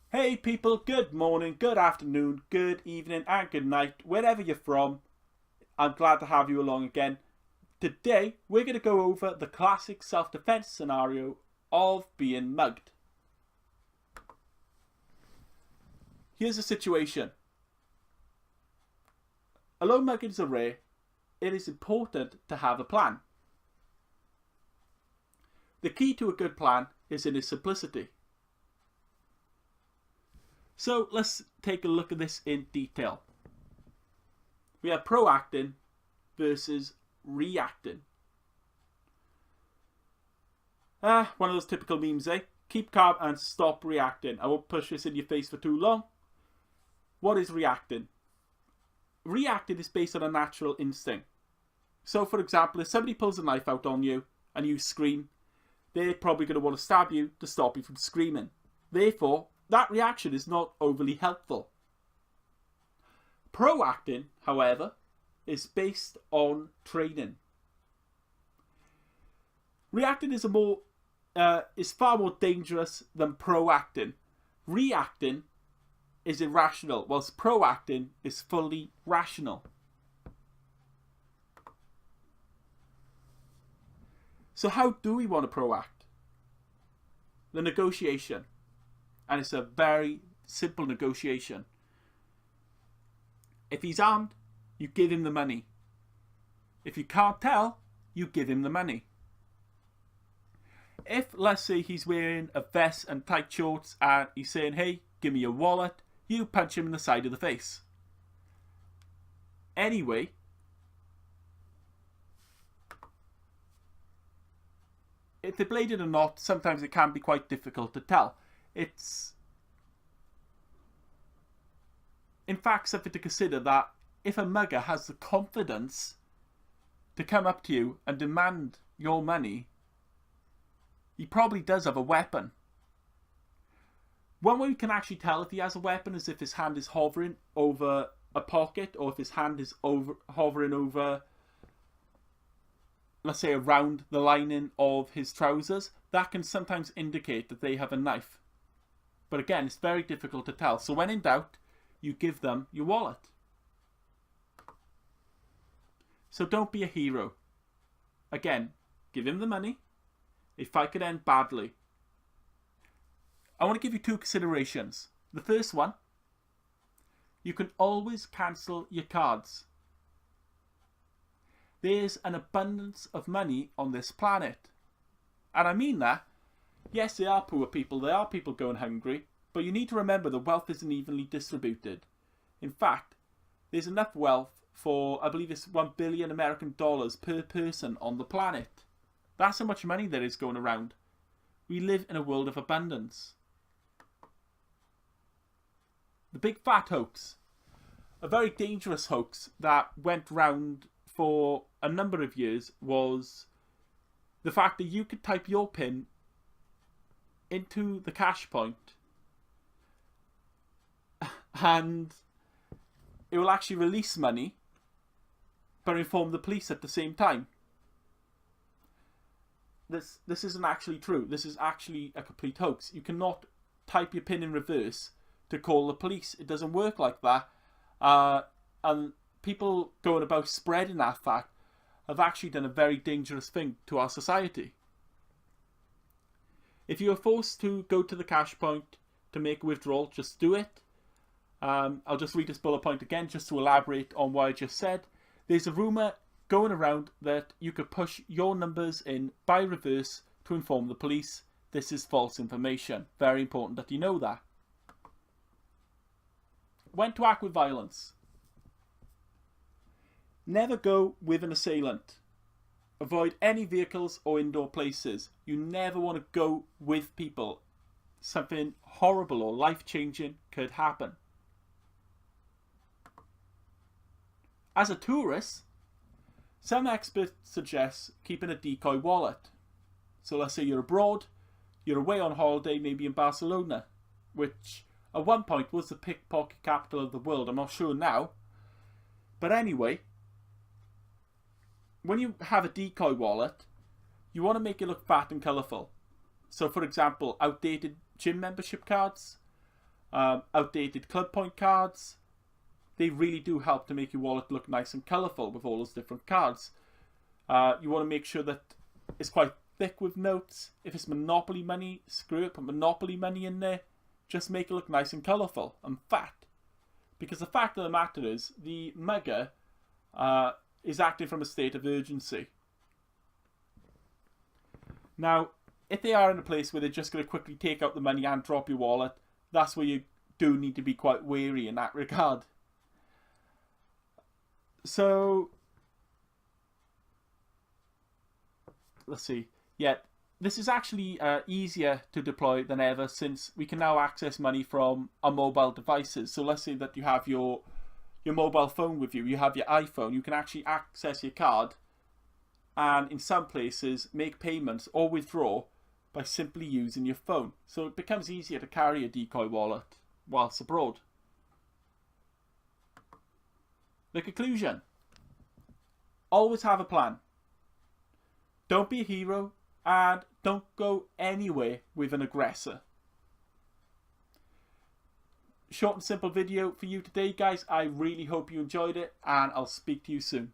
Hey people, good morning, good afternoon, good evening and good night, wherever you're from. I'm glad to have you along again. Today we're going to go over the classic self-defense scenario of being mugged. Here's the situation. Although muggings are rare, it is important to have a plan. The key to a good plan is in its simplicity. So let's take a look at this in detail. We have proacting versus reacting. One of those typical memes, eh? Keep calm and stop reacting. I won't push this in your face for too long. What is reacting? Reacting is based on a natural instinct. So for example, if somebody pulls a knife out on you and you scream, they're probably going to want to stab you to stop you from screaming. Therefore, that reaction is not overly helpful. Proacting, however, is based on training. Reacting is far more dangerous than proacting. Reacting is irrational, whilst proacting is fully rational. So how do we want to proact? The negotiation. And it's a very simple negotiation. If he's armed, you give him the money. If you can't tell, you give him the money. If, let's say, he's wearing a vest and tight shorts and he's saying, hey, give me your wallet, you punch him in the side of the face. Anyway, if they're bladed or not, sometimes it can be quite difficult to tell. It's, in fact, something to consider that if a mugger has the confidence to come up to you and demand your money, he probably does have a weapon. One way we can actually tell if he has a weapon is if his hand is hovering over a pocket, or if his hand is hovering over, let's say, around the lining of his trousers. That can sometimes indicate that they have a knife. But again, it's very difficult to tell. So when in doubt, you give them your wallet. So don't be a hero. Again, give him the money. A fight could end badly. I want to give you two considerations. The first one, you can always cancel your cards. There's an abundance of money on this planet. And I mean that. Yes, there are poor people, there are people going hungry, but you need to remember the wealth isn't evenly distributed. In fact, there's enough wealth for, I believe it's $1 billion American dollars per person on the planet. That's how much money there is going around. We live in a world of abundance. The big fat hoax, a very dangerous hoax that went round for a number of years, was the fact that you could type your PIN into the cash point and it will actually release money but inform the police at the same time. This isn't actually true. This is actually a complete hoax. You cannot type your PIN in reverse to call the police. It doesn't work like that. And people going about spreading that fact have actually done a very dangerous thing to our society. If you are forced to go to the cash point to make a withdrawal, just do it. I'll just read this bullet point again just to elaborate on what I just said. There's a rumour going around that you could push your numbers in by reverse to inform the police. This is false information. Very important that you know that. When to act with violence. Never go with an assailant. Avoid any vehicles or indoor places. You never want to go with people. Something horrible or life-changing could happen. As a tourist, some experts suggest keeping a decoy wallet. So let's say you're abroad, you're away on holiday, maybe in Barcelona, which at one point was the pickpocket capital of the world. I'm not sure now. But anyway, when you have a decoy wallet, you want to make it look fat and colourful. So for example, outdated gym membership cards, outdated club point cards. They really do help to make your wallet look nice and colourful with all those different cards. You want to make sure that it's quite thick with notes. If it's Monopoly money, screw it, put Monopoly money in there. Just make it look nice and colourful and fat. Because the fact of the matter is, the mugger is acting from a state of urgency. Now, if they are in a place where they're just going to quickly take out the money and drop your wallet, that's where you do need to be quite wary in that regard. So, let's see. Yeah, this is actually easier to deploy than ever, since we can now access money from our mobile devices. So let's say that you have your mobile phone with you, you have your iPhone, you can actually access your card and in some places make payments or withdraw by simply using your phone. So it becomes easier to carry a decoy wallet whilst abroad. The conclusion: always have a plan. Don't be a hero, and don't go anywhere with an aggressor. Short and simple video for you today, guys. I really hope you enjoyed it, and I'll speak to you soon.